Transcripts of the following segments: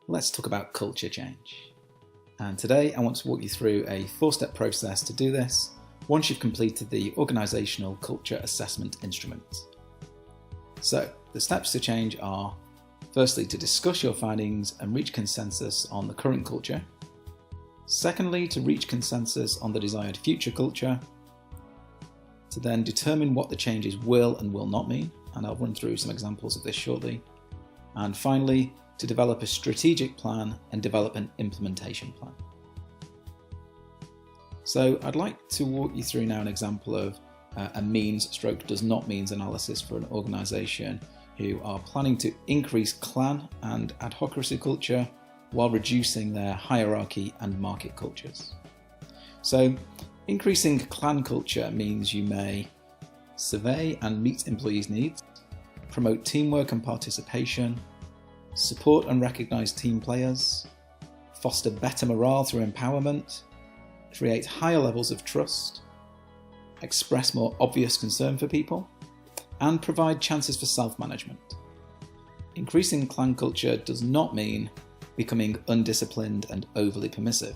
Let's talk about culture change. And today I want to walk you through a 4-step process to do this once you've completed the Organisational Culture Assessment Instrument. So, the steps to change are, firstly, to discuss your findings and reach consensus on the current culture. Secondly, to reach consensus on the desired future culture. To then determine what the changes will and will not mean, and I'll run through some examples of this shortly. And finally, to develop a strategic plan and develop an implementation plan. So I'd like to walk you through now an example of a means/does not means analysis for an organisation who are planning to increase clan and adhocracy culture while reducing their hierarchy and market cultures. So increasing clan culture means you may survey and meet employees' needs, promote teamwork and participation, support and recognise team players, foster better morale through empowerment, create higher levels of trust, express more obvious concern for people, and provide chances for self-management. Increasing clan culture does not mean becoming undisciplined and overly permissive,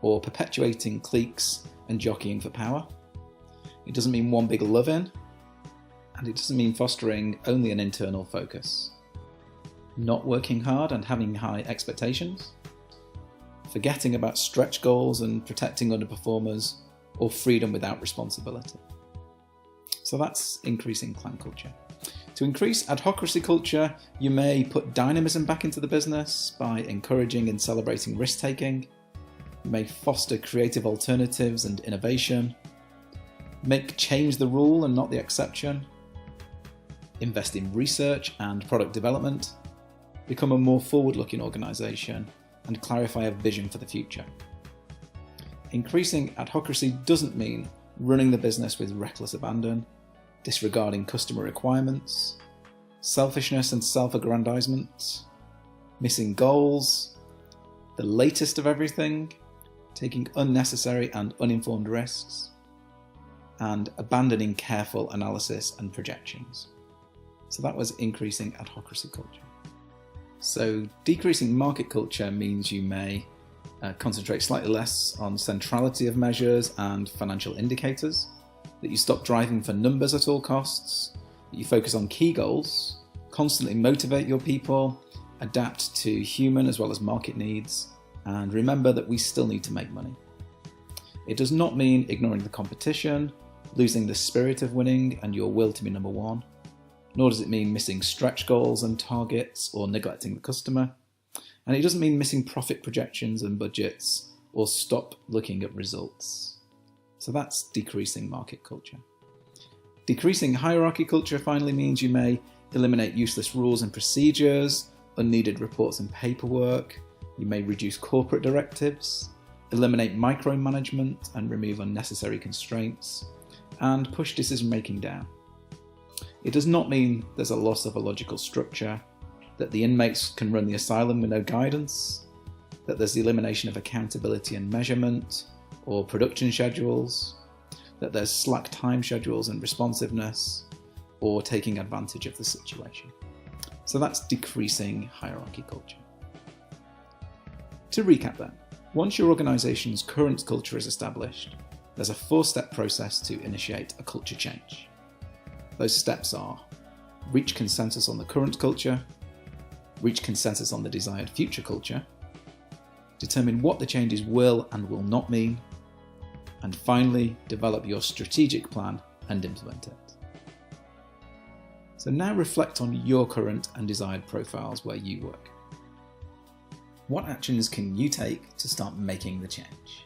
or perpetuating cliques and jockeying for power. It doesn't mean one big love-in, and it doesn't mean fostering only an internal focus. Not working hard and having high expectations, forgetting about stretch goals and protecting underperformers, or freedom without responsibility. So that's increasing clan culture. To increase adhocracy culture, you may put dynamism back into the business by encouraging and celebrating risk-taking. You may foster creative alternatives and innovation. Make change the rule and not the exception. Invest in research and product development. Become a more forward-looking organisation and clarify a vision for the future. Increasing adhocracy doesn't mean running the business with reckless abandon, disregarding customer requirements, selfishness and self-aggrandizement, missing goals, the latest of everything, taking unnecessary and uninformed risks, and abandoning careful analysis and projections. So that was increasing adhocracy culture. So decreasing market culture means you may concentrate slightly less on centrality of measures and financial indicators, that you stop driving for numbers at all costs, that you focus on key goals, constantly motivate your people, adapt to human as well as market needs, and remember that we still need to make money. It does not mean ignoring the competition, losing the spirit of winning and your will to be number one, nor does it mean missing stretch goals and targets or neglecting the customer. And it doesn't mean missing profit projections and budgets or stop looking at results. So that's decreasing market culture. Decreasing hierarchy culture finally means you may eliminate useless rules and procedures, unneeded reports and paperwork. You may reduce corporate directives, eliminate micromanagement and remove unnecessary constraints, and push decision-making down. It does not mean there's a loss of a logical structure, that the inmates can run the asylum with no guidance, that there's the elimination of accountability and measurement, or production schedules, that there's slack time schedules and responsiveness, or taking advantage of the situation. So that's decreasing hierarchy culture. To recap then, once your organisation's current culture is established, there's a 4-step process to initiate a culture change. Those steps are: reach consensus on the current culture, reach consensus on the desired future culture, determine what the changes will and will not mean, and finally, develop your strategic plan and implement it. So now reflect on your current and desired profiles where you work. What actions can you take to start making the change?